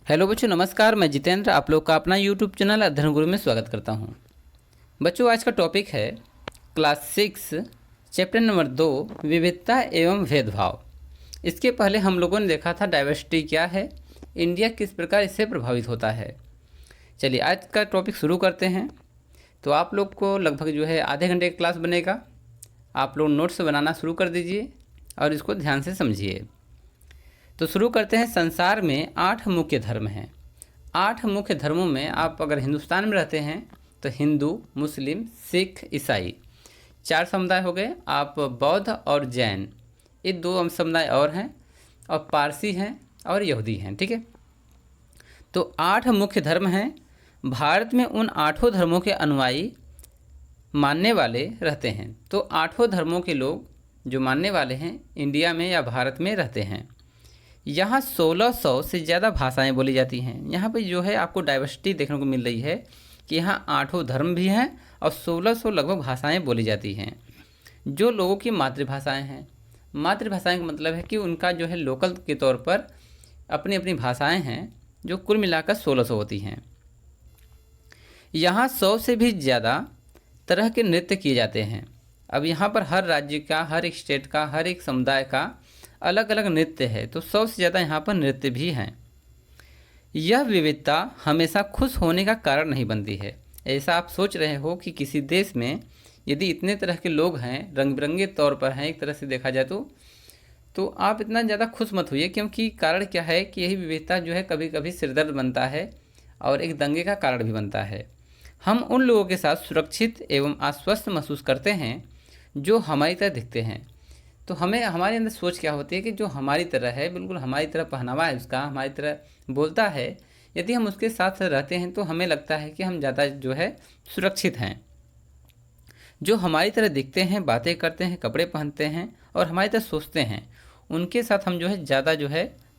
Hello बच्चों, नमस्कार। मैं जितेंद्र आप लोग का अपना यूट्यूब चैनल अध्ययन गुरु में स्वागत करता हूं। बच्चों, आज का टॉपिक है क्लास 6 चैप्टर नंबर 2 विविधता एवं भेदभाव। इसके पहले हम लोगों ने देखा था डाइवर्सिटी क्या है, इंडिया किस प्रकार इससे प्रभावित होता है। चलिए आज का टॉपिक शुरू करते हैं। तो आप लोग को लगभग आधे घंटे की क्लास बनेगा। आप लोग नोट्स बनाना शुरू कर दीजिए और इसको ध्यान से समझिए। तो शुरू करते हैं। संसार में 8 मुख्य धर्म हैं। 8 मुख्य धर्मों में आप अगर हिंदुस्तान में रहते हैं तो हिंदू, मुस्लिम, सिख, ईसाई 4 समुदाय हो गए। आप बौद्ध और जैन ये 2 समुदाय और हैं, और पारसी हैं और यहूदी हैं। ठीक है, तो 8 मुख्य धर्म हैं। भारत में उन 8 धर्मों के अनुयायी मानने वाले रहते हैं। तो 8 धर्मों के लोग जो मानने वाले हैं इंडिया में या भारत में रहते हैं। यहाँ 1600 से ज़्यादा भाषाएं बोली जाती हैं। यहाँ पे आपको डाइवर्सिटी देखने को मिल रही है कि यहाँ 8 धर्म भी हैं और 1600 लगभग भाषाएं बोली जाती हैं। जो लोगों की मातृभाषाएं हैं, मातृभाषाएं का मतलब है कि उनका लोकल के तौर पर अपनी अपनी भाषाएं हैं, जो कुल मिलाकर 1600 होती हैं। यहाँ 100 से भी ज़्यादा तरह के नृत्य किए जाते हैं। अब यहाँ पर हर राज्य का, हर एक स्टेट का, हर एक समुदाय का अलग अलग नृत्य है, तो 100 से ज़्यादा यहाँ पर नृत्य भी हैं। यह विविधता हमेशा खुश होने का कारण नहीं बनती है। ऐसा आप सोच रहे हो कि किसी देश में यदि इतने तरह के लोग हैं, रंग बिरंगे तौर पर हैं, एक तरह से देखा जाए तो आप इतना ज़्यादा खुश मत होइए, क्योंकि कारण क्या है कि यही विविधता कभी कभी सिरदर्द बनता है और एक दंगे का कारण भी बनता है। हम उन लोगों के साथ सुरक्षित एवं आश्वस्त महसूस करते हैं जो हमारी तरह दिखते हैं। तो हमारे अंदर सोच क्या होती है कि जो हमारी तरह है, बिल्कुल हमारी तरह पहनावा है उसका, हमारी तरह बोलता है, यदि हम उसके साथ रहते हैं तो हमें लगता है कि हम ज़्यादा सुरक्षित हैं। जो हमारी तरह दिखते हैं, बातें करते हैं, कपड़े पहनते हैं और हमारी तरह सोचते हैं, उनके साथ हम ज़्यादा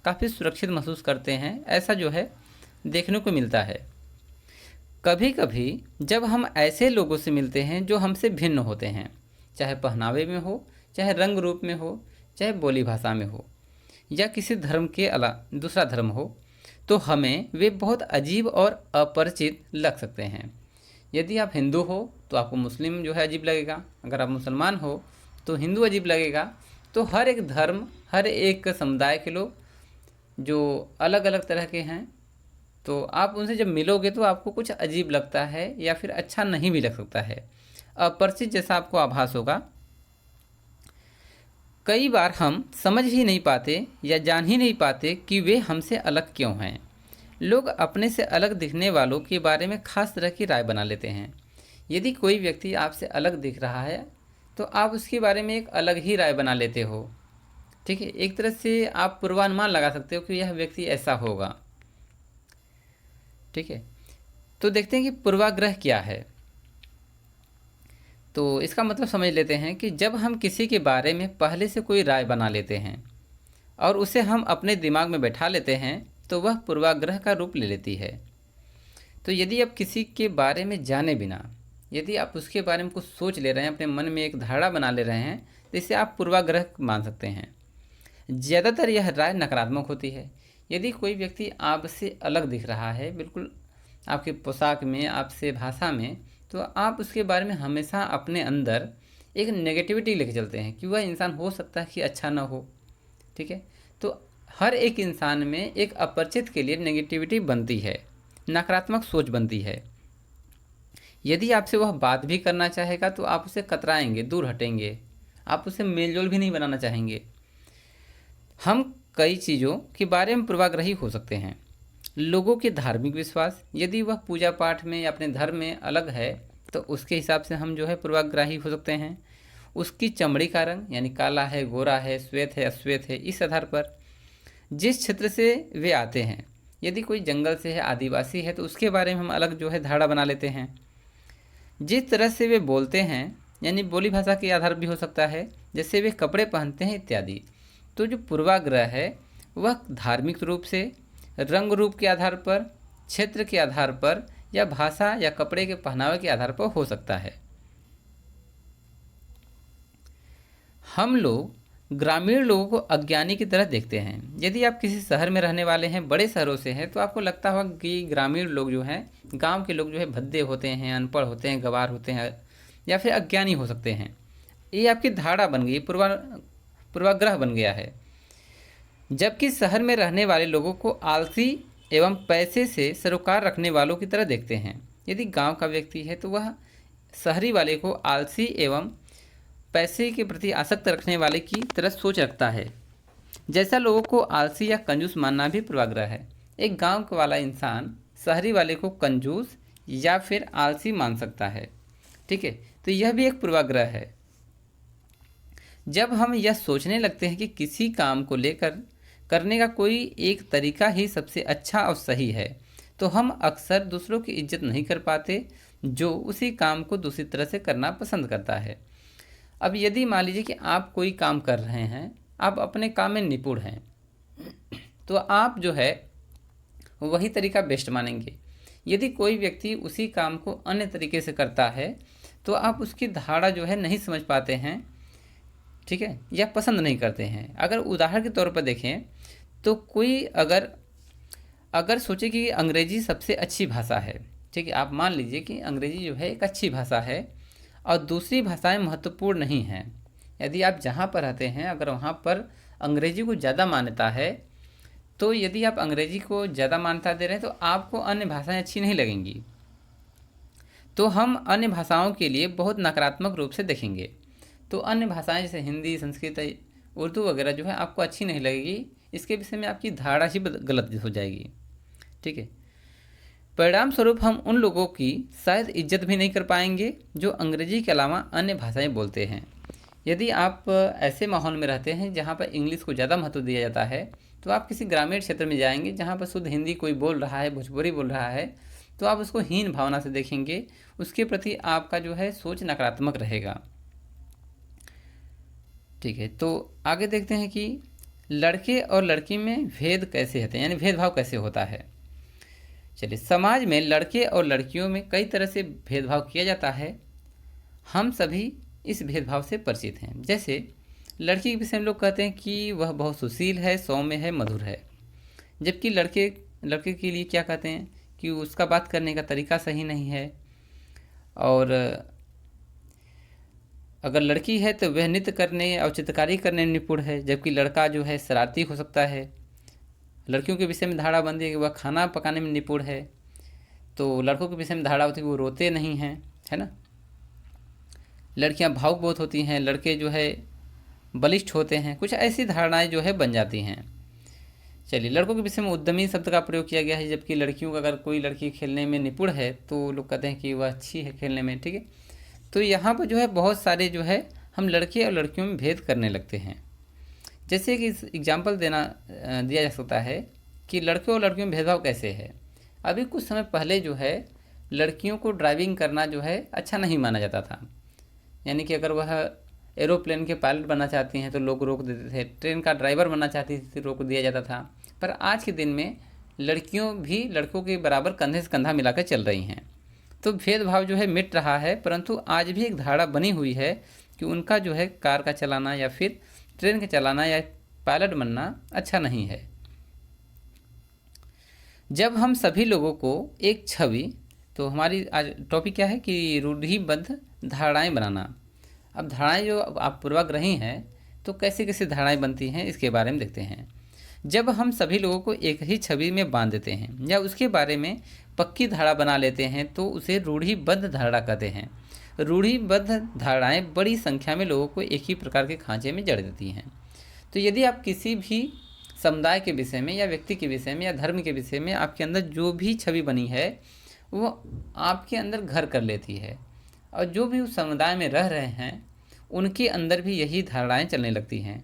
काफ़ी सुरक्षित महसूस करते हैं। ऐसा देखने को मिलता है। कभी कभी जब हम ऐसे लोगों से मिलते हैं जो हमसे भिन्न होते हैं, चाहे पहनावे में हो, चाहे रंग रूप में हो, चाहे बोली भाषा में हो, या किसी धर्म के अलावा दूसरा धर्म हो, तो हमें वे बहुत अजीब और अपरिचित लग सकते हैं। यदि आप हिंदू हो तो आपको मुस्लिम अजीब लगेगा, अगर आप मुसलमान हो तो हिंदू अजीब लगेगा। तो हर एक धर्म, हर एक समुदाय के लोग जो अलग अलग तरह के हैं, तो आप उनसे जब मिलोगे तो आपको कुछ अजीब लगता है या फिर अच्छा नहीं भी लग सकता है, अपरिचित जैसा आपको आभास होगा। कई बार हम समझ ही नहीं पाते या जान ही नहीं पाते कि वे हमसे अलग क्यों हैं। लोग अपने से अलग दिखने वालों के बारे में खास तरह की राय बना लेते हैं। यदि कोई व्यक्ति आपसे अलग दिख रहा है तो आप उसके बारे में एक अलग ही राय बना लेते हो। ठीक है, एक तरह से आप पूर्वानुमान लगा सकते हो कि यह व्यक्ति ऐसा होगा। ठीक है, तो देखते हैं कि पूर्वाग्रह क्या है। तो इसका मतलब समझ लेते हैं कि जब हम किसी के बारे में पहले से कोई राय बना लेते हैं और उसे हम अपने दिमाग में बैठा लेते हैं तो वह पूर्वाग्रह का रूप ले लेती है। तो यदि आप किसी के बारे में जाने बिना यदि आप उसके बारे में कुछ सोच ले रहे हैं, अपने मन में एक धारणा बना ले रहे हैं, तो इसे आप पूर्वाग्रह मान सकते हैं। ज़्यादातर यह राय नकारात्मक होती है। यदि कोई व्यक्ति आपसे अलग दिख रहा है, बिल्कुल आपके पोशाक में, आपसे भाषा में, तो आप उसके बारे में हमेशा अपने अंदर एक नेगेटिविटी लेके चलते हैं कि वह इंसान हो सकता है कि अच्छा ना हो। ठीक है, तो हर एक इंसान में एक अपरिचित के लिए नेगेटिविटी बनती है, नकारात्मक सोच बनती है। यदि आपसे वह बात भी करना चाहेगा तो आप उसे कतराएंगे, दूर हटेंगे, आप उसे मेलजोल भी नहीं बनाना चाहेंगे। हम कई चीज़ों के बारे में पूर्वाग्रही हो सकते हैं। लोगों के धार्मिक विश्वास, यदि वह पूजा पाठ में या अपने धर्म में अलग है तो उसके हिसाब से हम पूर्वाग्रही हो सकते हैं। उसकी चमड़ी का रंग, यानी काला है, गोरा है, श्वेत है, अश्वेत है, इस आधार पर जिस क्षेत्र से वे आते हैं, यदि कोई जंगल से है, आदिवासी है, तो उसके बारे में हम अलग धारणा बना लेते हैं। जिस तरह से वे बोलते हैं, यानी बोली भाषा के आधार भी हो सकता है, जैसे वे कपड़े पहनते हैं इत्यादि। तो जो पूर्वाग्रह है वह धार्मिक रूप से, रंग रूप के आधार पर, क्षेत्र के आधार पर, या भाषा या कपड़े के पहनावे के आधार पर हो सकता है। हम लोग ग्रामीण लोगों को अज्ञानी की तरह देखते हैं। यदि आप किसी शहर में रहने वाले हैं, बड़े शहरों से हैं, तो आपको लगता होगा कि ग्रामीण लोग जो हैं, गांव के लोग जो है भद्दे होते हैं, अनपढ़ होते हैं, गंवार होते हैं या फिर अज्ञानी हो सकते हैं। ये आपकी धारणा बन गई, पूर्वाग्रह बन गया है। जबकि शहर में रहने वाले लोगों को आलसी एवं पैसे से सरोकार रखने वालों की तरह देखते हैं। यदि गांव का व्यक्ति है तो वह शहरी वाले को आलसी एवं पैसे के प्रति आसक्त रखने वाले की तरह सोच रखता है। जैसा लोगों को आलसी या कंजूस मानना भी पूर्वाग्रह है। एक गांव वाला इंसान शहरी वाले को कंजूस या फिर आलसी मान सकता है। ठीक है, तो यह भी एक पूर्वाग्रह है। जब हम यह सोचने लगते हैं कि किसी काम को लेकर करने का कोई एक तरीका ही सबसे अच्छा और सही है, तो हम अक्सर दूसरों की इज्जत नहीं कर पाते जो उसी काम को दूसरी तरह से करना पसंद करता है। अब यदि मान लीजिए कि आप कोई काम कर रहे हैं, आप अपने काम में निपुण हैं, तो आप जो है वही तरीका बेस्ट मानेंगे। यदि कोई व्यक्ति उसी काम को अन्य तरीके से करता है तो आप उसकी धारणा जो है नहीं समझ पाते हैं, ठीक है, या पसंद नहीं करते हैं। अगर उदाहरण के तौर पर देखें तो कोई अगर सोचे कि अंग्रेजी सबसे अच्छी भाषा है, ठीक है, आप मान लीजिए कि अंग्रेजी जो है एक अच्छी भाषा है और दूसरी भाषाएं महत्वपूर्ण नहीं हैं। यदि आप जहाँ पर रहते हैं अगर वहाँ पर अंग्रेजी को ज़्यादा मान्यता है, तो यदि आप अंग्रेजी को ज़्यादा मान्यता दे रहे हैं तो आपको अन्य भाषाएं अच्छी नहीं लगेंगी। तो हम अन्य भाषाओं के लिए बहुत नकारात्मक रूप से देखेंगे। तो अन्य भाषाएं जैसे हिंदी, संस्कृत, उर्दू वगैरह जो है आपको अच्छी नहीं लगेगी। इसके विषय में आपकी धारणा ही गलत हो जाएगी। ठीक है, परिणाम स्वरूप हम उन लोगों की शायद इज्जत भी नहीं कर पाएंगे जो अंग्रेजी के अलावा अन्य भाषाएं बोलते हैं। यदि आप ऐसे माहौल में रहते हैं जहाँ पर इंग्लिश को ज़्यादा महत्व दिया जाता है, तो आप किसी ग्रामीण क्षेत्र में जाएंगे जहाँ पर शुद्ध हिंदी कोई बोल रहा है, भोजपुरी बोल रहा है, तो आप उसको हीन भावना से देखेंगे। उसके प्रति आपका जो है सोच नकारात्मक रहेगा। ठीक है, तो आगे देखते हैं कि लड़के और लड़की में भेद कैसे होते हैं, यानी भेदभाव कैसे होता है। चलिए, समाज में लड़के और लड़कियों में कई तरह से भेदभाव किया जाता है। हम सभी इस भेदभाव से परिचित हैं। जैसे लड़की के विषय में लोग कहते हैं कि वह बहुत सुशील है, सौम्य है, मधुर है, जबकि लड़के के लिए क्या कहते हैं कि उसका बात करने का तरीका सही नहीं है। और अगर लड़की है तो वह नृत्य करने और चित्रकारी करने में निपुण है, जबकि लड़का जो है शरारती हो सकता है। लड़कियों के विषय में धारणा बनती है कि वह खाना पकाने में निपुण है, तो लड़कों के विषय में धारणा होती है कि वो रोते नहीं हैं, है ना। लड़कियां भावुक बहुत होती हैं, लड़के जो है बलिष्ठ होते हैं। कुछ ऐसी धारणाएं जो है बन जाती हैं। चलिए, लड़कों के विषय में उद्यमी शब्द का प्रयोग किया गया है, जबकि लड़कियों का अगर कोई लड़की खेलने में निपुण है तो लोग कहते हैं कि वह अच्छी है खेलने में। ठीक है, तो यहाँ पर जो है बहुत सारे जो है हम लड़के और लड़कियों में भेद करने लगते हैं। जैसे कि एग्जाम्पल दिया जा सकता है कि लड़के और लड़कियों में भेदभाव कैसे है। अभी कुछ समय पहले जो है लड़कियों को ड्राइविंग करना जो है अच्छा नहीं माना जाता था, यानी कि अगर वह एरोप्लेन के पायलट बनना चाहती हैं तो लोग रोक देते थे, ट्रेन का ड्राइवर बनना चाहती थी तो रोक दिया जाता था। पर आज के दिन में लड़कियों भी लड़कों के बराबर कंधे से कंधा मिलाकर चल रही हैं। तो भेदभाव जो है मिट रहा है, परंतु आज भी एक धारणा बनी हुई है कि उनका जो है कार का चलाना या फिर ट्रेन का चलाना या पायलट बनना अच्छा नहीं है। जब हम सभी लोगों को एक छवि, तो हमारी आज टॉपिक क्या है कि रूढ़िबद्ध धारणाएं बनाना। अब धारणाएं जो आप पूर्वाग्रही हैं तो कैसे कैसे धारणाएं बनती हैं इसके बारे में देखते हैं। जब हम सभी लोगों को एक ही छवि में बांध देते हैं या उसके बारे में पक्की धारणा बना लेते हैं तो उसे रूढ़िबद्ध धारणा कहते हैं। रूढ़िबद्ध धारणाएं बड़ी संख्या में लोगों को एक ही प्रकार के खांचे में जड़ देती हैं। तो यदि आप किसी भी समुदाय के विषय में या व्यक्ति के विषय में या धर्म के विषय में आपके अंदर जो भी छवि बनी है वो आपके अंदर घर कर लेती है, और जो भी उस समुदाय में रह रहे हैं उनके अंदर भी यही धारणाएं चलने लगती हैं।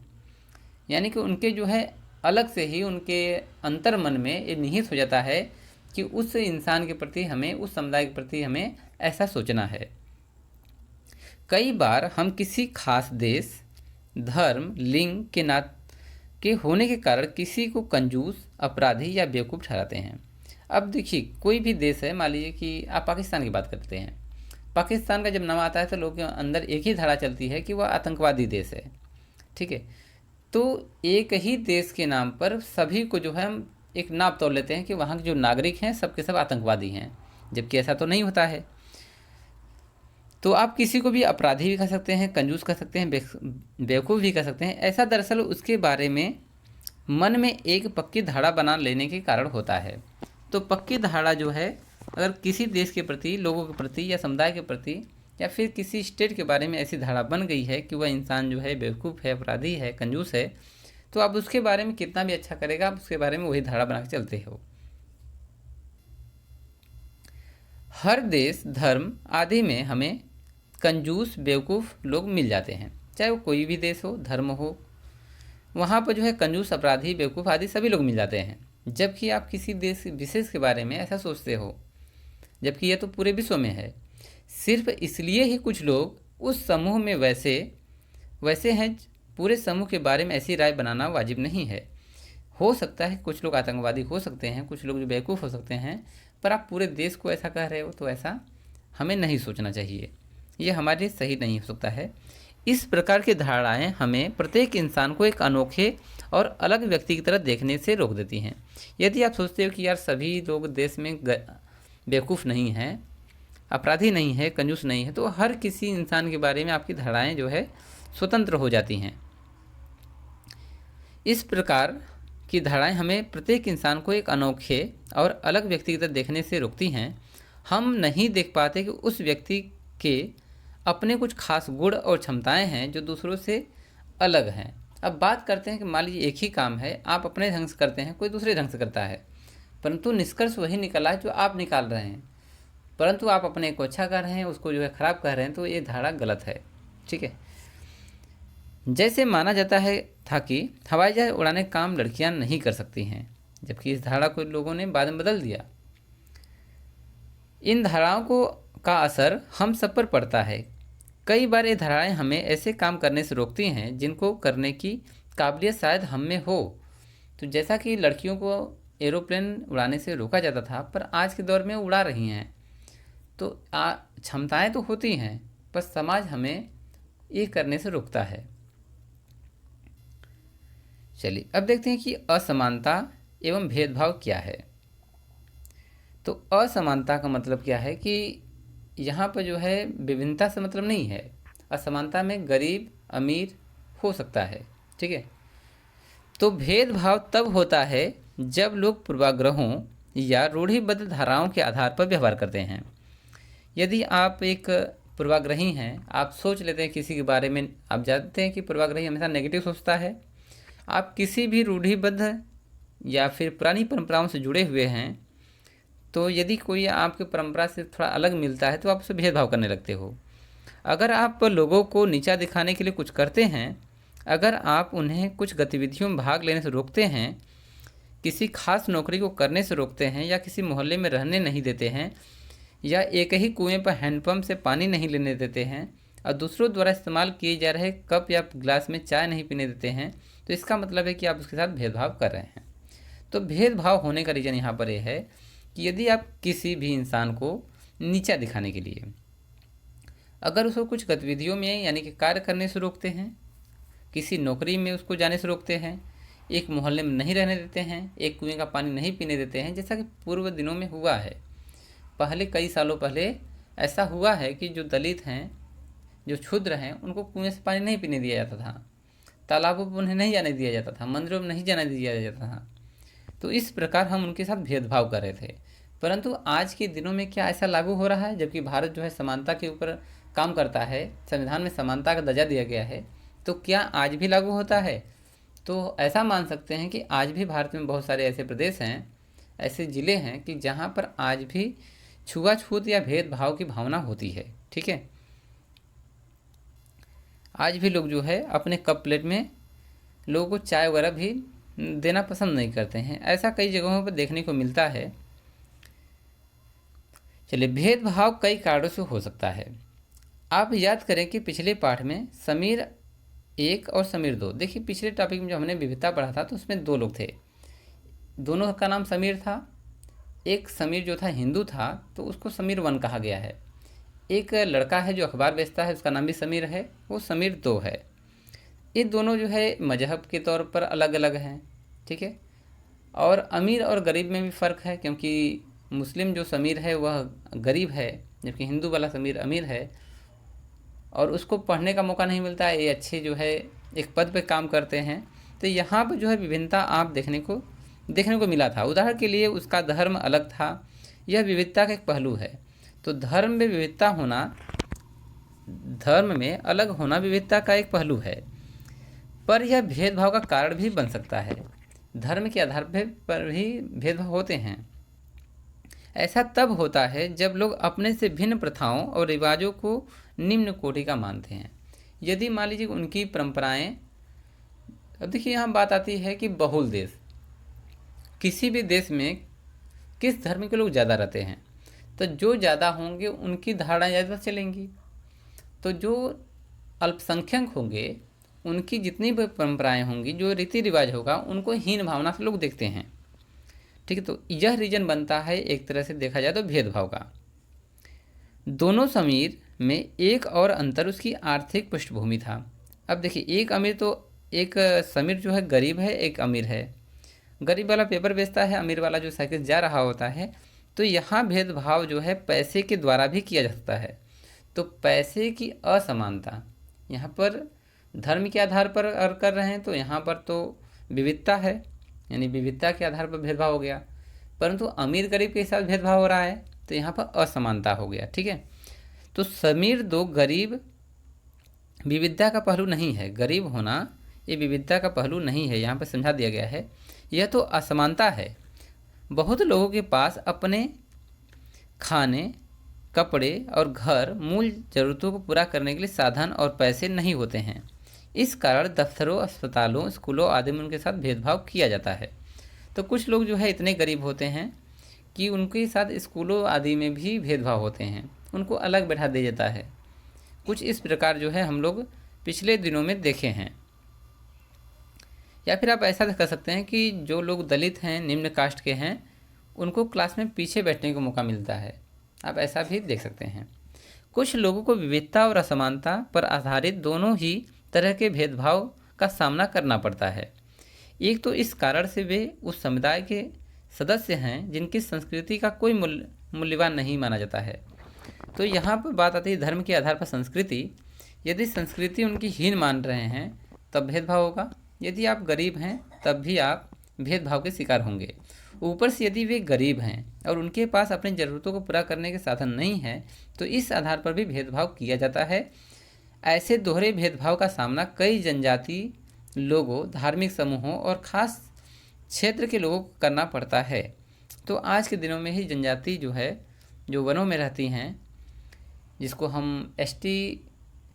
यानी कि उनके जो है अलग से ही उनके अंतर मन में ये निहित हो जाता है कि उस इंसान के प्रति हमें, उस समुदाय के प्रति हमें ऐसा सोचना है। कई बार हम किसी खास देश, धर्म, लिंग के होने के कारण किसी को कंजूस, अपराधी या बेवकूफ़ ठहराते हैं। अब देखिए, कोई भी देश है, मान लीजिए कि आप पाकिस्तान की बात करते हैं। पाकिस्तान का जब नाम आता है तो लोगों के अंदर एक ही धारा चलती है कि वह आतंकवादी देश है। ठीक है, तो एक ही देश के नाम पर सभी को जो है हम एक नाप तोल लेते हैं कि वहाँ के जो नागरिक हैं सब के सब आतंकवादी हैं, जबकि ऐसा तो नहीं होता है। तो आप किसी को भी अपराधी भी कह सकते हैं, कंजूस कह सकते हैं, बेवकूफ़ भी कह सकते हैं। ऐसा दरअसल उसके बारे में मन में एक पक्की धारणा बना लेने के कारण होता है। तो पक्की धारणा जो है, अगर किसी देश के प्रति, लोगों के प्रति या समुदाय के प्रति या फिर किसी स्टेट के बारे में ऐसी धारणा बन गई है कि वह इंसान जो है बेवकूफ़ है, अपराधी है, कंजूस है, तो आप उसके बारे में कितना भी अच्छा करेगा, आप उसके बारे में वही धारणा बना के चलते हो। हर देश, धर्म आदि में हमें कंजूस, बेवकूफ़ लोग मिल जाते हैं, चाहे वो कोई भी देश हो, धर्म हो, वहाँ पर जो है कंजूस, अपराधी, बेवकूफ़ आदि सभी लोग मिल जाते हैं। जबकि आप किसी देश विशेष के बारे में ऐसा सोचते हो, जबकि यह तो पूरे विश्व में है। सिर्फ इसलिए ही कुछ लोग उस समूह में वैसे हैं। पूरे समूह के बारे में ऐसी राय बनाना वाजिब नहीं है। हो सकता है कुछ लोग आतंकवादी हो सकते हैं, कुछ लोग जो बेवकूफ़ हो सकते हैं, पर आप पूरे देश को ऐसा कह रहे हो, तो ऐसा हमें नहीं सोचना चाहिए। ये हमारे लिए सही नहीं हो सकता है। इस प्रकार की धारणाएं हमें प्रत्येक इंसान को एक अनोखे और अलग व्यक्ति की तरह देखने से रोक देती हैं। यदि आप सोचते हो कि यार सभी लोग देश में बेवकूफ़ नहीं हैं, अपराधी नहीं है, कंजूस नहीं है, तो हर किसी इंसान के बारे में आपकी धारणाएं जो है स्वतंत्र हो जाती हैं। इस प्रकार की धारणाएं हमें प्रत्येक इंसान को एक अनोखे और अलग व्यक्ति की तरह देखने से रोकती हैं। हम नहीं देख पाते कि उस व्यक्ति के अपने कुछ खास गुण और क्षमताएं हैं जो दूसरों से अलग हैं। अब बात करते हैं कि मान लीजिए एक ही काम है, आप अपने ढंग से करते हैं, कोई दूसरे ढंग से करता है, परंतु निष्कर्ष वही निकला है जो आप निकाल रहे हैं, परंतु आप अपने को अच्छा कर रहे हैं, उसको जो है ख़राब कर रहे हैं, तो ये धारणा गलत है। ठीक है। जैसे माना जाता है था कि हवाई जहाज उड़ाने का काम लड़कियां नहीं कर सकती हैं, जबकि इस धारणा को लोगों ने बाद में बदल दिया। इन धारणाओं को का असर हम सब पर पड़ता है। कई बार ये धारणाएं हमें ऐसे काम करने से रोकती हैं जिनको करने की काबिलियत शायद हम में हो। तो जैसा कि लड़कियों को एरोप्लेन उड़ाने से रोका जाता था, पर आज के दौर में उड़ा रही हैं। तो क्षमताएं तो होती हैं, पर समाज हमें ये करने से रोकता है। चलिए अब देखते हैं कि असमानता एवं भेदभाव क्या है। तो असमानता का मतलब क्या है कि यहाँ पर जो है विभिन्नता से मतलब नहीं है। असमानता में गरीब अमीर हो सकता है। ठीक है। तो भेदभाव तब होता है जब लोग पूर्वाग्रहों या रूढ़िबद्ध धाराओं के आधार पर व्यवहार करते हैं। यदि आप एक पूर्वाग्रही हैं, आप सोच लेते हैं किसी के बारे में, आप जानते हैं कि पूर्वाग्रही हमेशा नेगेटिव सोचता है। आप किसी भी रूढ़िबद्ध या फिर पुरानी परंपराओं से जुड़े हुए हैं, तो यदि कोई आपकी परंपरा से थोड़ा अलग मिलता है तो आप उससे भेदभाव करने लगते हो। अगर आप लोगों को नीचा दिखाने के लिए कुछ करते हैं, अगर आप उन्हें कुछ गतिविधियों में भाग लेने से रोकते हैं, किसी खास नौकरी को करने से रोकते हैं, या किसी मोहल्ले में रहने नहीं देते हैं, या एक ही कुएं पर हैंडपंप से पानी नहीं लेने देते हैं, और दूसरों द्वारा इस्तेमाल किए जा रहे कप या गिलास में चाय नहीं पीने देते हैं, तो इसका मतलब है कि आप उसके साथ भेदभाव कर रहे हैं। तो भेदभाव होने का रीज़न यहाँ पर यह है कि यदि आप किसी भी इंसान को नीचा दिखाने के लिए अगर उसको कुछ गतिविधियों में यानी कि कार्य करने से रोकते हैं, किसी नौकरी में उसको जाने से रोकते हैं, एक मोहल्ले में नहीं रहने देते हैं, एक कुएं का पानी नहीं पीने देते हैं, जैसा कि पूर्व दिनों में हुआ है। पहले कई सालों पहले ऐसा हुआ है कि जो दलित हैं, जो क्षुद्र हैं, उनको कुएं से पानी नहीं पीने दिया जाता था, तालाबों पर उन्हें नहीं जाने दिया जाता था, मंदिरों में नहीं जाने दिया जाता था। तो इस प्रकार हम उनके साथ भेदभाव कर रहे थे। परंतु आज के दिनों में क्या ऐसा लागू हो रहा है? जबकि भारत जो है समानता के ऊपर काम करता है, संविधान में समानता का दर्जा दिया गया है, तो क्या आज भी लागू होता है? तो ऐसा मान सकते हैं कि आज भी भारत में बहुत सारे ऐसे प्रदेश हैं, ऐसे ज़िले हैं कि जहाँ पर आज भी छुआछूत या भेदभाव की भावना होती है। ठीक है। आज भी लोग जो है अपने कप प्लेट में लोगों को चाय वगैरह भी देना पसंद नहीं करते हैं। ऐसा कई जगहों पर देखने को मिलता है। चलिए, भेदभाव कई कारणों से हो सकता है। आप याद करें कि पिछले पाठ में समीर 1 और समीर 2, देखिए पिछले टॉपिक में जो हमने विविधता पढ़ा था तो उसमें 2 लोग थे, दोनों का नाम समीर था। एक समीर जो था हिंदू था, तो उसको समीर 1 कहा गया है। एक लड़का है जो अखबार बेचता है, उसका नाम भी समीर है, वो समीर 2 है। ये दोनों जो है मजहब के तौर पर अलग अलग हैं, ठीक है। और अमीर और गरीब में भी फ़र्क है, क्योंकि मुस्लिम जो समीर है वह गरीब है, जबकि हिंदू वाला समीर अमीर है, और उसको पढ़ने का मौका नहीं मिलता है। ये अच्छे जो है एक पद पे काम करते हैं। तो यहाँ पर जो है विभिन्नता आप देखने को मिला था। उदाहरण के लिए उसका धर्म अलग था, यह विविधता का एक पहलू है। तो धर्म में विविधता होना, धर्म में अलग होना विविधता का एक पहलू है, पर यह भेदभाव का कारण भी बन सकता है। धर्म के आधार पर भी भेदभाव होते हैं। ऐसा तब होता है जब लोग अपने से भिन्न प्रथाओं और रिवाजों को निम्न कोटि का मानते हैं। यदि मान लीजिए उनकी परंपराएं, अब देखिए यहाँ बात आती है कि बहुल देश, किसी भी देश में किस धर्म के लोग ज़्यादा रहते हैं, तो जो ज़्यादा होंगे उनकी धारणाएं ज़्यादा चलेंगी। तो जो अल्पसंख्यक होंगे उनकी जितनी भी परंपराएं होंगी, जो रीति रिवाज होगा, उनको हीन भावना से लोग देखते हैं, ठीक है। तो यह रीजन बनता है एक तरह से देखा जाए तो भेदभाव का। दोनों समीर में एक और अंतर उसकी आर्थिक पृष्ठभूमि था। अब देखिए एक समीर जो है गरीब है, एक अमीर है। गरीब वाला पेपर बेचता है, अमीर वाला जो साइकिल जा रहा होता है। तो यहाँ भेदभाव जो है पैसे के द्वारा भी किया जा सकता है। तो पैसे की असमानता यहाँ पर धर्म के आधार पर कर रहे हैं, तो यहाँ पर तो विविधता है, यानी विविधता के आधार पर भेदभाव हो गया। परंतु अमीर गरीब के हिसाब से भेदभाव हो रहा है, तो यहाँ पर असमानता हो गया, ठीक है। तो समीर दो गरीब विविधता का पहलू नहीं है, गरीब होना ये विविधता का पहलू नहीं है, यहाँ पर समझा दिया गया है। यह तो असमानता है। बहुत लोगों के पास अपने खाने, कपड़े और घर मूल ज़रूरतों को पूरा करने के लिए साधन और पैसे नहीं होते हैं। इस कारण दफ्तरों, अस्पतालों, स्कूलों आदि में उनके साथ भेदभाव किया जाता है। तो कुछ लोग जो है इतने गरीब होते हैं कि उनके साथ स्कूलों आदि में भी भेदभाव होते हैं, उनको अलग बैठा दिया जाता है। कुछ इस प्रकार जो है हम लोग पिछले दिनों में देखे हैं। या फिर आप ऐसा कर सकते हैं कि जो लोग दलित हैं, निम्न कास्ट के हैं, उनको क्लास में पीछे बैठने का मौका मिलता है। आप ऐसा भी देख सकते हैं। कुछ लोगों को विविधता और असमानता पर आधारित दोनों ही तरह के भेदभाव का सामना करना पड़ता है। एक तो इस कारण से वे उस समुदाय के सदस्य हैं जिनकी संस्कृति का कोई मूल्यवान नहीं माना जाता है। तो यहाँ पर बात आती है धर्म के आधार पर संस्कृति। यदि संस्कृति उनकी हीन मान रहे हैं तब भेदभाव होगा। यदि आप गरीब हैं तब भी आप भेदभाव के शिकार होंगे। ऊपर से यदि वे गरीब हैं और उनके पास अपनी ज़रूरतों को पूरा करने के साधन नहीं हैं, तो इस आधार पर भी भेदभाव किया जाता है। ऐसे दोहरे भेदभाव का सामना कई जनजाति लोगों, धार्मिक समूहों और ख़ास क्षेत्र के लोगों को करना पड़ता है। तो आज के दिनों में ही जनजाति जो है, जो वनों में रहती हैं, जिसको हम एसटी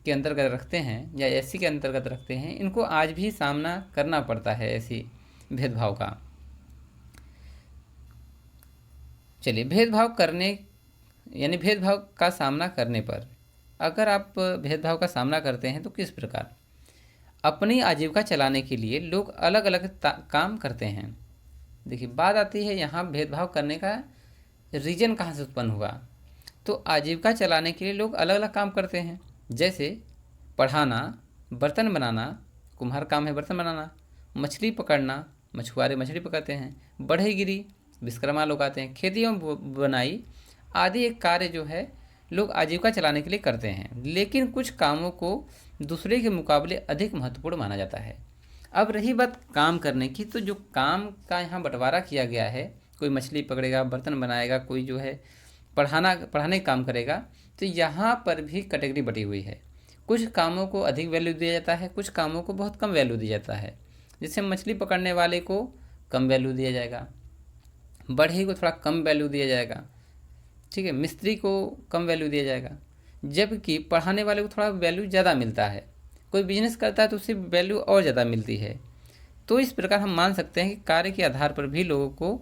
के अंतर्गत रखते हैं या एससी के अंतर्गत रखते हैं, इनको आज भी सामना करना पड़ता है ऐसी भेदभाव का। चलिए, भेदभाव का सामना करने पर, अगर आप भेदभाव का सामना करते हैं तो किस प्रकार? अपनी आजीविका चलाने के लिए लोग अलग अलग काम करते हैं। देखिए, बात आती है यहाँ भेदभाव करने का रीजन कहाँ से उत्पन्न हुआ। तो आजीविका चलाने के लिए लोग अलग अलग काम करते हैं, जैसे पढ़ाना, बर्तन बनाना, कुम्हार काम है बर्तन बनाना, मछली पकड़ना, मछुआरे मछली पकड़ते हैं, बढ़ईगिरी विश्वकर्मा लोग आते हैं, खेती एवं बुनाई आदि एक कार्य जो है लोग आजीविका चलाने के लिए करते हैं। लेकिन कुछ कामों को दूसरे के मुकाबले अधिक महत्वपूर्ण माना जाता है। अब रही बात काम करने की, तो जो काम का यहाँ बंटवारा किया गया है, कोई मछली पकड़ेगा, बर्तन बनाएगा, कोई जो है पढ़ाने का काम करेगा, तो यहाँ पर भी कैटेगरी बटी हुई है। कुछ कामों को अधिक वैल्यू दिया जाता है, कुछ कामों को बहुत कम वैल्यू दिया जाता है। जैसे मछली पकड़ने वाले को कम वैल्यू दिया जाएगा, बढ़ई को थोड़ा कम वैल्यू दिया जाएगा, ठीक है, मिस्त्री को कम वैल्यू दिया जाएगा, जबकि पढ़ाने वाले को थोड़ा वैल्यू ज़्यादा मिलता है। कोई बिजनेस करता है तो उससे वैल्यू और ज़्यादा मिलती है। तो इस प्रकार हम मान सकते हैं कि कार्य के आधार पर भी लोगों को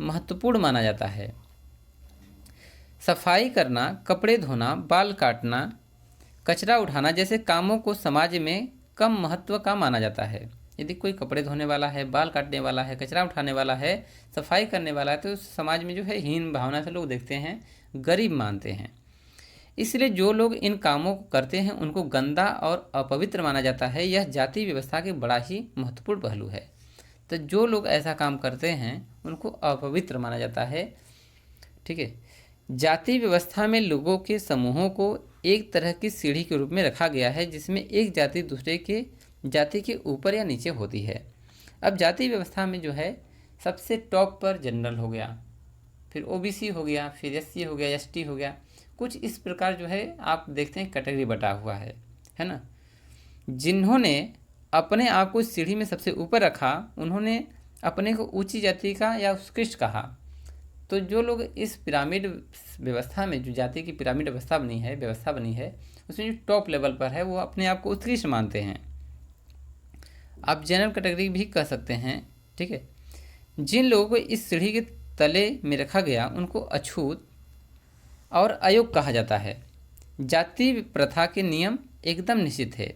महत्वपूर्ण माना जाता है। सफाई करना, कपड़े धोना, बाल काटना, कचरा उठाना जैसे कामों को समाज में कम महत्व का माना जाता है। यदि कोई कपड़े धोने वाला है, बाल काटने वाला है, कचरा उठाने वाला है, सफाई करने वाला है, तो समाज में जो है हीन भावना से लोग देखते हैं, गरीब मानते हैं। इसलिए जो लोग इन कामों को करते हैं उनको गंदा और अपवित्र माना जाता है। यह जाति व्यवस्था के बड़ा ही महत्वपूर्ण पहलू है। तो जो लोग ऐसा काम करते हैं उनको अपवित्र माना जाता है। ठीक है। जाति व्यवस्था में लोगों के समूहों को एक तरह की सीढ़ी के रूप में रखा गया है, जिसमें एक जाति दूसरे के जाति के ऊपर या नीचे होती है। अब जाति व्यवस्था में जो है सबसे टॉप पर जनरल हो गया, फिर ओबीसी हो गया, फिर एससी हो गया, एसटी हो गया, कुछ इस प्रकार जो है आप देखते हैं कैटेगरी बटा हुआ है ना। जिन्होंने अपने आप को सीढ़ी में सबसे ऊपर रखा उन्होंने अपने को ऊंची जाति का या उत्कृष्ट कहा। तो जो लोग इस पिरामिड व्यवस्था में, जो जाति की पिरामिड व्यवस्था बनी है उसमें जो टॉप लेवल पर है वो अपने आप को उत्कृष्ट मानते हैं। आप जनरल कैटेगरी भी कह सकते हैं। ठीक है। जिन लोगों को इस सीढ़ी के तले में रखा गया उनको अछूत और अयोग्य कहा जाता है। जाति प्रथा के नियम एकदम निश्चित है।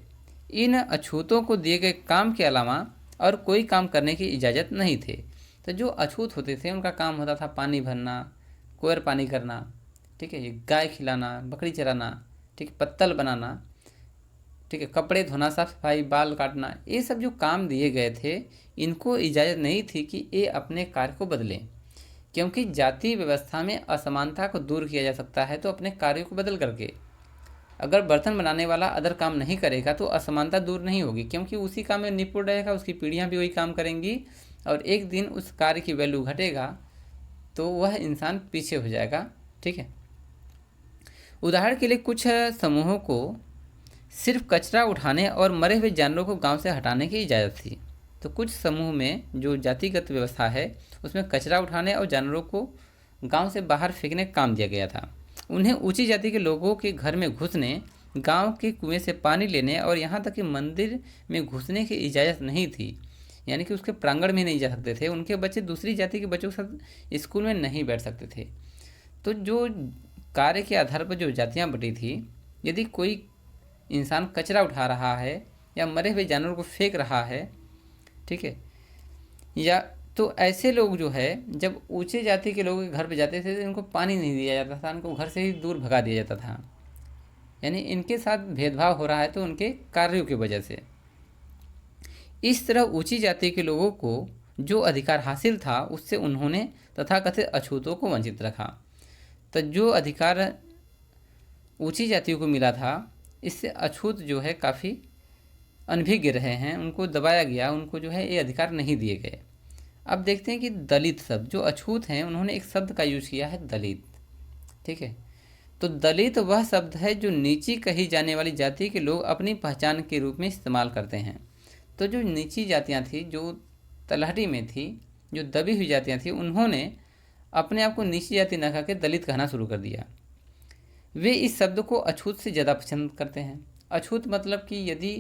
इन अछूतों को दिए गए काम के अलावा और कोई काम करने की इजाज़त नहीं थे। तो जो अछूत होते थे उनका काम होता था पानी भरना, कुएं पानी करना, ठीक है, गाय खिलाना, बकरी चराना, ठीक है, पत्तल बनाना, ठीक है, कपड़े धोना, साफ सफाई, बाल काटना, ये सब जो काम दिए गए थे इनको इजाज़त नहीं थी कि ये अपने कार्य को बदलें, क्योंकि जाति व्यवस्था में असमानता को दूर किया जा सकता है तो अपने कार्यों को बदल करके। अगर बर्तन बनाने वाला अदर काम नहीं करेगा तो असमानता दूर नहीं होगी, क्योंकि उसी काम में निपुण रहेगा, उसकी पीढ़ियाँ भी वही काम करेंगी और एक दिन उस कार्य की वैल्यू घटेगा तो वह इंसान पीछे हो जाएगा। ठीक है। उदाहरण के लिए कुछ समूहों को सिर्फ कचरा उठाने और मरे हुए जानवरों को गांव से हटाने की इजाज़त थी। तो कुछ समूह में जो जातिगत व्यवस्था है उसमें कचरा उठाने और जानवरों को गांव से बाहर फेंकने का काम दिया गया था। उन्हें ऊंची जाति के लोगों के घर में घुसने, गांव के कुएं से पानी लेने और यहाँ तक कि मंदिर में घुसने की इजाज़त नहीं थी, यानी कि उसके प्रांगण में नहीं जा सकते थे। उनके बच्चे दूसरी जाति के बच्चों के साथ स्कूल में नहीं बैठ सकते थे। तो जो कार्य के आधार पर जो जातियाँ बटी थी, यदि कोई इंसान कचरा उठा रहा है या मरे हुए जानवरों को फेंक रहा है, ठीक है, या तो ऐसे लोग जो है जब ऊंचे जाति के लोगों के घर पे जाते थे तो इनको पानी नहीं दिया जाता था, इनको घर से ही दूर भगा दिया जाता था। यानी इनके साथ भेदभाव हो रहा है तो उनके कार्यों की वजह से। इस तरह ऊंची जाति के लोगों को जो अधिकार हासिल था उससे उन्होंने तथाकथित अछूतों को वंचित रखा। तो जो अधिकार ऊंची जातियों को मिला था इससे अछूत जो है काफ़ी अनभिज्ञ रहे हैं, उनको दबाया गया, उनको जो है ये अधिकार नहीं दिए गए। अब देखते हैं कि दलित शब्द, जो अछूत हैं उन्होंने एक शब्द का यूज किया है दलित। ठीक है। तो दलित वह शब्द है जो नीची कही जाने वाली जाति के लोग अपनी पहचान के रूप में इस्तेमाल करते हैं। तो जो नीची जातियां थी, जो तलहटी में थी, जो दबी हुई जातियां थी, उन्होंने अपने आप को नीची जाति न कह के दलित कहना शुरू कर दिया। वे इस शब्द को अछूत से ज़्यादा पसंद करते हैं। अछूत मतलब कि यदि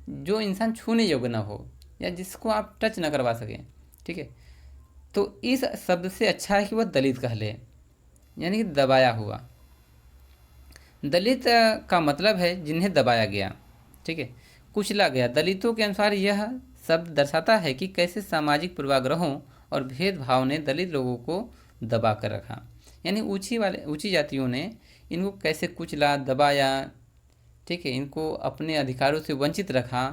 जो इंसान छूने योग्य ना हो या जिसको आप टच ना करवा सकें, ठीक है, तो इस शब्द से अच्छा है कि वह दलित कह ले, यानी कि दबाया हुआ। दलित का मतलब है जिन्हें दबाया गया, ठीक है, कुचला गया। दलितों के अनुसार यह शब्द दर्शाता है कि कैसे सामाजिक पूर्वाग्रहों और भेदभाव ने दलित लोगों को दबा कर रखा। यानी ऊंची जातियों ने इनको कैसे कुचला, दबाया, ठीक है, इनको अपने अधिकारों से वंचित रखा।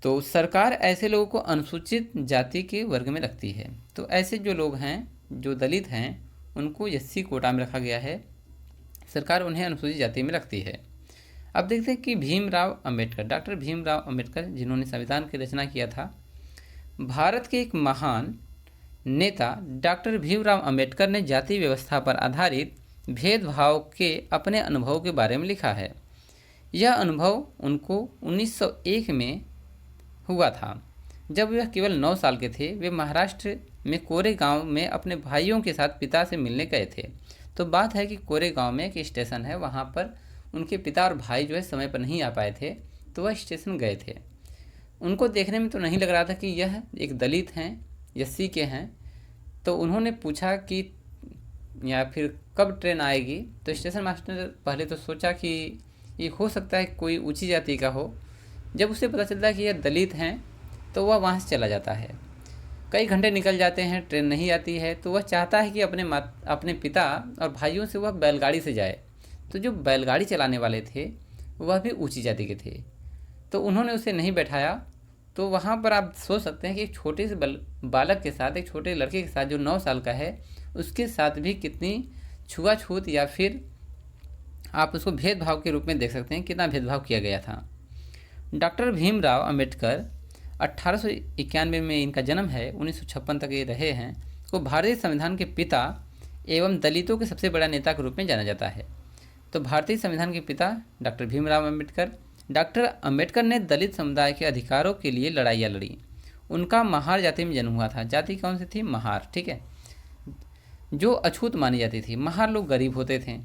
तो सरकार ऐसे लोगों को अनुसूचित जाति के वर्ग में रखती है। तो ऐसे जो लोग हैं, जो दलित हैं, उनको एससी कोटा में रखा गया है, सरकार उन्हें अनुसूचित जाति में रखती है। अब देखते हैं कि भीमराव अंबेडकर, डॉक्टर भीमराव अंबेडकर, जिन्होंने संविधान की रचना किया था, भारत के एक महान नेता डॉक्टर भीमराव अंबेडकर ने जाति व्यवस्था पर आधारित भेदभाव के अपने अनुभव के बारे में लिखा है। यह अनुभव उनको 1901 में हुआ था, जब वह केवल 9 साल के थे। वे महाराष्ट्र में कोरे गांव में अपने भाइयों के साथ पिता से मिलने गए थे। तो बात है कि कोरे गांव में एक स्टेशन है, वहाँ पर उनके पिता और भाई जो है समय पर नहीं आ पाए थे, तो वह स्टेशन गए थे। उनको देखने में तो नहीं लग रहा था कि यह एक दलित हैं, एससी के हैं। तो उन्होंने पूछा कि या फिर कब ट्रेन आएगी। तो स्टेशन मास्टर ने पहले तो सोचा कि ये हो सकता है कोई ऊंची जाति का हो। जब उसे पता चलता है कि यह दलित हैं तो वह वहाँ से चला जाता है। कई घंटे निकल जाते हैं, ट्रेन नहीं आती है, तो वह चाहता है कि अपने पिता और भाइयों से वह बैलगाड़ी से जाए। तो जो बैलगाड़ी चलाने वाले थे वह भी ऊंची जाति के थे, तो उन्होंने उसे नहीं बैठाया। तो वहाँ पर आप सोच सकते हैं कि एक छोटे से बालक के साथ, एक छोटे लड़के के साथ जो 9 साल का है, उसके साथ भी कितनी छुआछूत या फिर आप उसको भेदभाव के रूप में देख सकते हैं, कितना भेदभाव किया गया था। डॉक्टर भीमराव अंबेडकर 1891 में इनका जन्म है, 1956 तक ये रहे हैं, को भारतीय संविधान के पिता एवं दलितों के सबसे बड़ा नेता के रूप में जाना जाता है। तो भारतीय संविधान के पिता डॉक्टर भीमराव अंबेडकर। डॉक्टर अंबेडकर ने दलित समुदाय के अधिकारों के लिए लड़ाइयाँ लड़ी। उनका महार जाति में जन्म हुआ था। जाति कौन सी थी? महार, ठीक है, जो अछूत मानी जाती थी। महार लोग गरीब होते थे,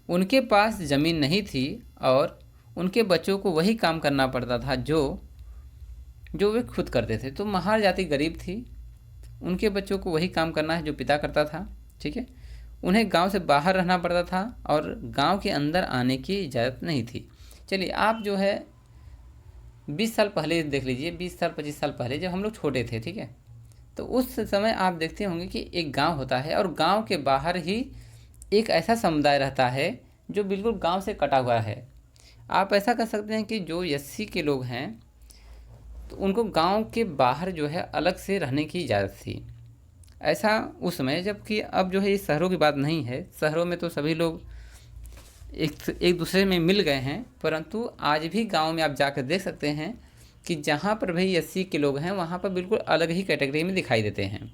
उनके पास ज़मीन नहीं थी और उनके बच्चों को वही काम करना पड़ता था जो वे खुद करते थे। तो महार जाति गरीब थी, उनके बच्चों को वही काम करना है जो पिता करता था, ठीक है। उन्हें गांव से बाहर रहना पड़ता था और गांव के अंदर आने की इजाज़त नहीं थी। चलिए, आप जो है 20 साल पहले देख लीजिए, 20 साल 25 साल पहले जब हम लोग छोटे थे, ठीक है, तो उस समय आप देखते होंगे कि एक गांव होता है और गांव के बाहर ही एक ऐसा समुदाय रहता है जो बिल्कुल गांव से कटा हुआ है। आप ऐसा कर सकते हैं कि जो एससी के लोग हैं तो उनको गांव के बाहर जो है अलग से रहने की इजाज़त थी। ऐसा उस समय, जबकि अब जो है ये शहरों की बात नहीं है, शहरों में तो सभी लोग एक दूसरे में मिल गए हैं, परंतु आज भी गांव में आप जाकर देख सकते हैं कि जहाँ पर भाई एससी के लोग हैं वहाँ पर बिल्कुल अलग ही कैटेगरी में दिखाई देते हैं,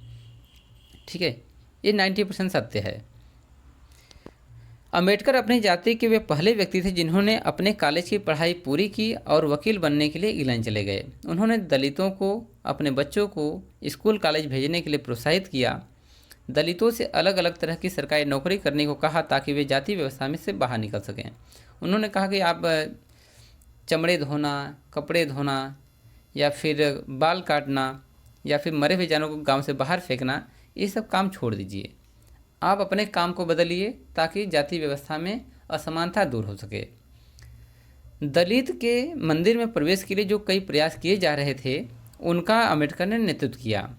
ठीक है। ये 90% सत्य है। अंबेडकर अपनी जाति के वे पहले व्यक्ति थे जिन्होंने अपने कॉलेज की पढ़ाई पूरी की और वकील बनने के लिए इंग्लैंड चले गए। उन्होंने दलितों को अपने बच्चों को स्कूल कॉलेज भेजने के लिए प्रोत्साहित किया। दलितों से अलग अलग तरह की सरकारी नौकरी करने को कहा ताकि वे जाति व्यवस्था में से बाहर निकल सकें। उन्होंने कहा कि आप चमड़े धोना, कपड़े धोना या फिर बाल काटना या फिर मरे हुए जानवरों को गाँव से बाहर फेंकना, ये सब काम छोड़ दीजिए, आप अपने काम को बदलिए ताकि जाति व्यवस्था में असमानता दूर हो सके। दलित के मंदिर में प्रवेश के लिए जो कई प्रयास किए जा रहे थे उनका अंबेडकर ने नेतृत्व किया।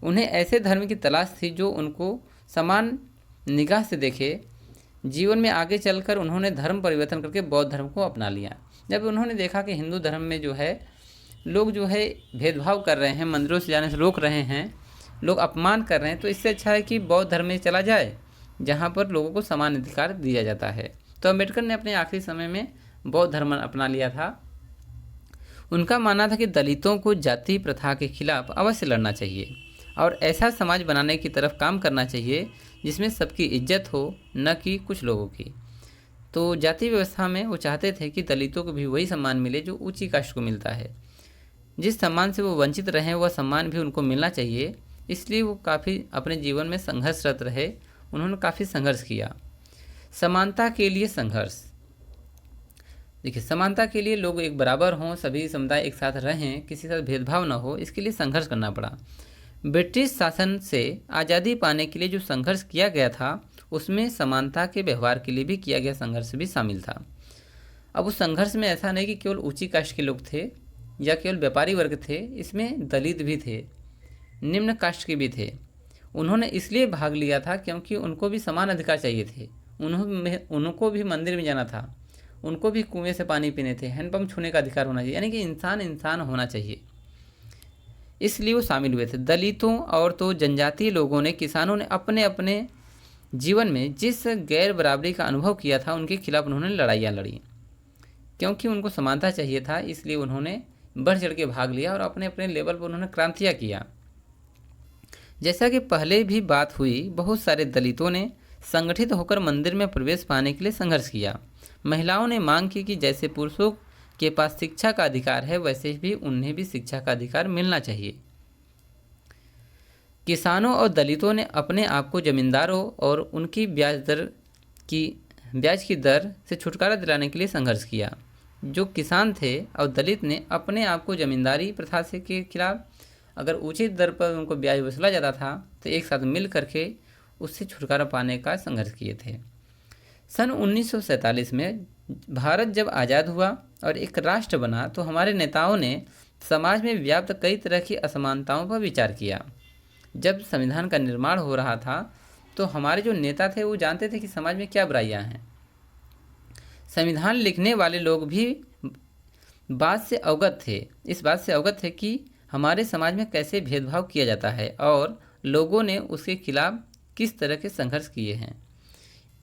उन्हें ऐसे धर्म की तलाश थी जो उनको समान निगाह से देखे। जीवन में आगे चलकर उन्होंने धर्म परिवर्तन करके बौद्ध धर्म को अपना लिया। जब उन्होंने देखा कि हिंदू धर्म में जो है लोग जो है भेदभाव कर रहे हैं, मंदिरों से जाने से रोक रहे हैं, लोग अपमान कर रहे हैं, तो इससे अच्छा है कि बौद्ध धर्म में चला जाए जहाँ पर लोगों को समान अधिकार दिया जाता है। तो अंबेडकर ने अपने आखिरी समय में बौद्ध धर्म अपना लिया था। उनका मानना था कि दलितों को जाति प्रथा के खिलाफ अवश्य लड़ना चाहिए और ऐसा समाज बनाने की तरफ काम करना चाहिए जिसमें सबकी इज्जत हो, न कि कुछ लोगों की। तो जाति व्यवस्था में वो चाहते थे कि दलितों को भी वही सम्मान मिले जो ऊंची कास्ट को मिलता है। जिस सम्मान से वो वंचित रहे वह सम्मान भी उनको मिलना चाहिए। इसलिए वो काफ़ी अपने जीवन में संघर्षरत रहे। उन्होंने काफ़ी संघर्ष किया। समानता के लिए संघर्ष, देखिए, समानता के लिए लोग एक बराबर हों, सभी समुदाय एक साथ रहें, किसी के साथ भेदभाव ना हो, इसके लिए संघर्ष करना पड़ा। ब्रिटिश शासन से आज़ादी पाने के लिए जो संघर्ष किया गया था उसमें समानता के व्यवहार के लिए भी किया गया संघर्ष भी शामिल था। अब उस संघर्ष में ऐसा नहीं कि केवल ऊंची कास्ट के लोग थे या केवल व्यापारी वर्ग थे, इसमें दलित भी थे, निम्न कास्ट के भी थे। उन्होंने इसलिए भाग लिया था क्योंकि उनको भी समान अधिकार चाहिए थे। उनको भी मंदिर में जाना था, उनको भी कुएं से पानी पीने थे, हैंडपंप छूने का अधिकार होना चाहिए, यानी कि इंसान इंसान होना चाहिए। इसलिए वो शामिल हुए थे। दलितों और तो जनजातीय लोगों ने, किसानों ने अपने अपने जीवन में जिस गैर बराबरी का अनुभव किया था उनके खिलाफ उन्होंने लड़ाइयाँ लड़ी। क्योंकि उनको समानता चाहिए था इसलिए उन्होंने बढ़ चढ़ के भाग लिया और अपने अपने लेवल पर उन्होंने क्रांतियाँ किया। जैसा कि पहले भी बात हुई, बहुत सारे दलितों ने संगठित होकर मंदिर में प्रवेश पाने के लिए संघर्ष किया। महिलाओं ने मांग की कि जैसे पुरुषों के पास शिक्षा का अधिकार है वैसे ही उन्हें भी शिक्षा का अधिकार मिलना चाहिए। किसानों और दलितों ने अपने आप को जमींदारों और उनकी ब्याज की दर से छुटकारा दिलाने के लिए संघर्ष किया। जो किसान थे और दलित ने अपने आप को जमींदारी प्रथा से के खिलाफ, अगर उचित दर पर उनको ब्याज वसूला जाता था तो एक साथ मिल करके उससे छुटकारा पाने का संघर्ष किए थे। सन 1947 में भारत जब आज़ाद हुआ और एक राष्ट्र बना तो हमारे नेताओं ने समाज में व्याप्त कई तरह की असमानताओं पर विचार किया। जब संविधान का निर्माण हो रहा था तो हमारे जो नेता थे वो जानते थे कि समाज में क्या बुराइयां हैं। संविधान लिखने वाले लोग भी इस बात से अवगत थे कि हमारे समाज में कैसे भेदभाव किया जाता है और लोगों ने उसके खिलाफ किस तरह के संघर्ष किए हैं।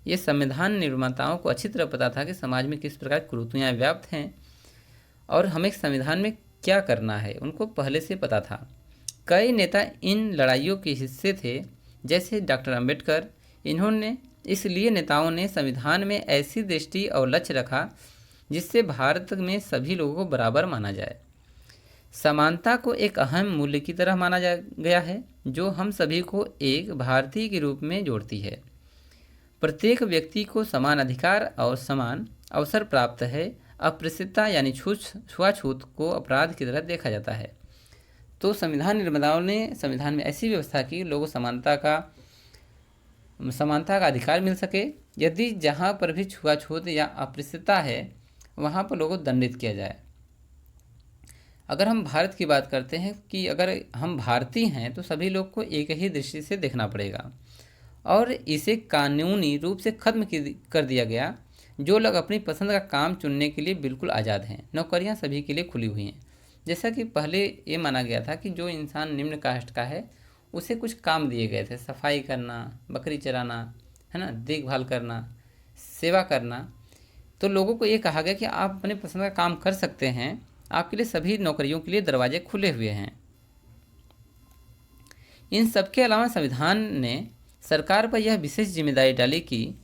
ये संविधान निर्माताओं को अच्छी तरह पता था कि समाज में किस प्रकार कुरीतियाँ व्याप्त हैं और हमें संविधान में क्या करना है, उनको पहले से पता था। कई नेता इन लड़ाइयों के हिस्से थे, जैसे डॉक्टर अंबेडकर। इसलिए नेताओं ने संविधान में ऐसी दृष्टि और लक्ष्य रखा जिससे भारत में सभी लोगों को बराबर माना जाए। समानता को एक अहम मूल्य की तरह माना गया है जो हम सभी को एक भारतीय के रूप में जोड़ती है। प्रत्येक व्यक्ति को समान अधिकार और समान अवसर प्राप्त है। अस्पृश्यता यानी छुआछूत को अपराध की तरह देखा जाता है। तो संविधान निर्माताओं ने संविधान में ऐसी व्यवस्था की लोगों को समानता का अधिकार मिल सके। यदि जहाँ पर भी छुआछूत या अस्पृश्यता है वहाँ पर लोगों को दंडित किया जाए। अगर हम भारत की बात करते हैं कि अगर हम भारतीय हैं तो सभी लोग को एक ही दृष्टि से देखना पड़ेगा और इसे कानूनी रूप से खत्म कर दिया गया। जो लोग अपनी पसंद का काम चुनने के लिए बिल्कुल आज़ाद हैं। नौकरियां सभी के लिए खुली हुई हैं। जैसा कि पहले ये माना गया था कि जो इंसान निम्न कास्ट का है उसे कुछ काम दिए गए थे, सफाई करना, बकरी चराना, है ना, देखभाल करना, सेवा करना। तो लोगों को ये कहा गया कि आप अपने पसंद का काम कर सकते हैं, आपके लिए सभी नौकरियों के लिए दरवाजे खुले हुए हैं। इन सबके अलावा संविधान ने सरकार पर यह विशेष जिम्मेदारी डाली कि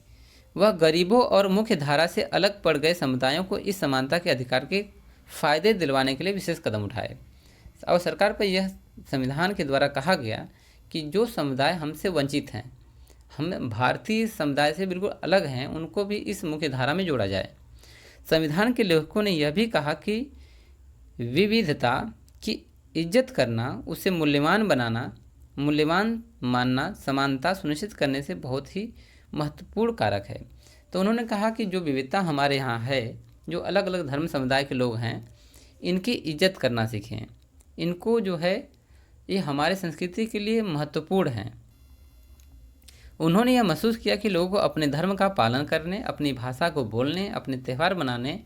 वह गरीबों और मुख्य धारा से अलग पड़ गए समुदायों को इस समानता के अधिकार के फायदे दिलवाने के लिए विशेष कदम उठाए। और सरकार पर यह संविधान के द्वारा कहा गया कि जो समुदाय हमसे वंचित हैं, हम भारतीय समुदाय से बिल्कुल अलग हैं, उनको भी इस मुख्य धारा में जोड़ा जाए। संविधान के लेखकों ने यह भी कहा कि विविधता की इज्जत करना, उसे मूल्यवान मानना समानता सुनिश्चित करने से बहुत ही महत्वपूर्ण कारक है। तो उन्होंने कहा कि जो विविधता हमारे यहाँ है, जो अलग अलग धर्म समुदाय के लोग हैं, इनकी इज्जत करना सीखें। इनको जो है ये हमारे संस्कृति के लिए महत्वपूर्ण हैं। उन्होंने यह महसूस किया कि लोगों को अपने धर्म का पालन करने, अपनी भाषा को बोलने, अपने त्यौहार मनाने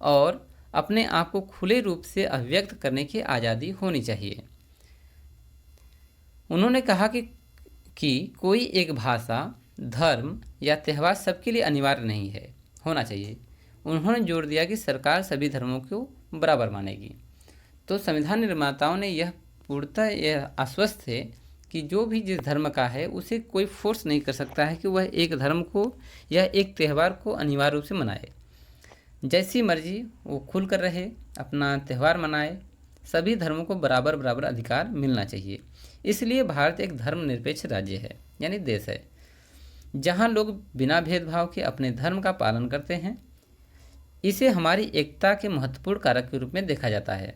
और अपने आप को खुले रूप से अभिव्यक्त करने की आज़ादी होनी चाहिए। उन्होंने कहा कि कोई एक भाषा, धर्म या त्यौहार सबके लिए अनिवार्य नहीं है, होना चाहिए। उन्होंने जोर दिया कि सरकार सभी धर्मों को बराबर मानेगी। तो संविधान निर्माताओं ने यह पूर्णतः यह आश्वस्त थे कि जो भी जिस धर्म का है उसे कोई फोर्स नहीं कर सकता है कि वह एक धर्म को या एक त्यौहार को अनिवार्य रूप से मनाए। जैसी मर्जी वो खुल कर रहे, अपना त्यौहार मनाए। सभी धर्मों को बराबर अधिकार मिलना चाहिए। इसलिए भारत एक धर्मनिरपेक्ष राज्य है, यानी देश है, जहाँ लोग बिना भेदभाव के अपने धर्म का पालन करते हैं। इसे हमारी एकता के महत्वपूर्ण कारक के रूप में देखा जाता है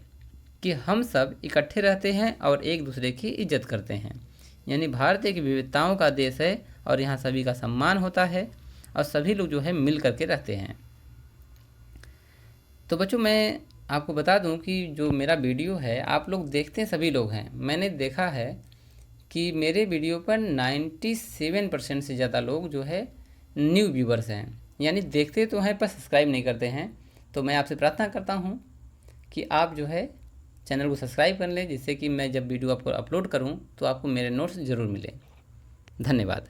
कि हम सब इकट्ठे रहते हैं और एक दूसरे की इज्जत करते हैं। यानी भारत एक विविधताओं का देश है और यहाँ सभी का सम्मान होता है और सभी लोग जो है मिल करके रहते हैं। तो बच्चों, मैं आपको बता दूं कि जो मेरा वीडियो है आप लोग देखते हैं, सभी लोग हैं। मैंने देखा है कि मेरे वीडियो पर 97% से ज़्यादा लोग जो है न्यू व्यूवर्स हैं, यानी देखते तो हैं पर सब्सक्राइब नहीं करते हैं। तो मैं आपसे प्रार्थना करता हूँ कि आप जो है चैनल को सब्सक्राइब कर लें, जिससे कि मैं जब वीडियो आपको अपलोड करूँ तो आपको मेरे नोट्स ज़रूर मिले। धन्यवाद।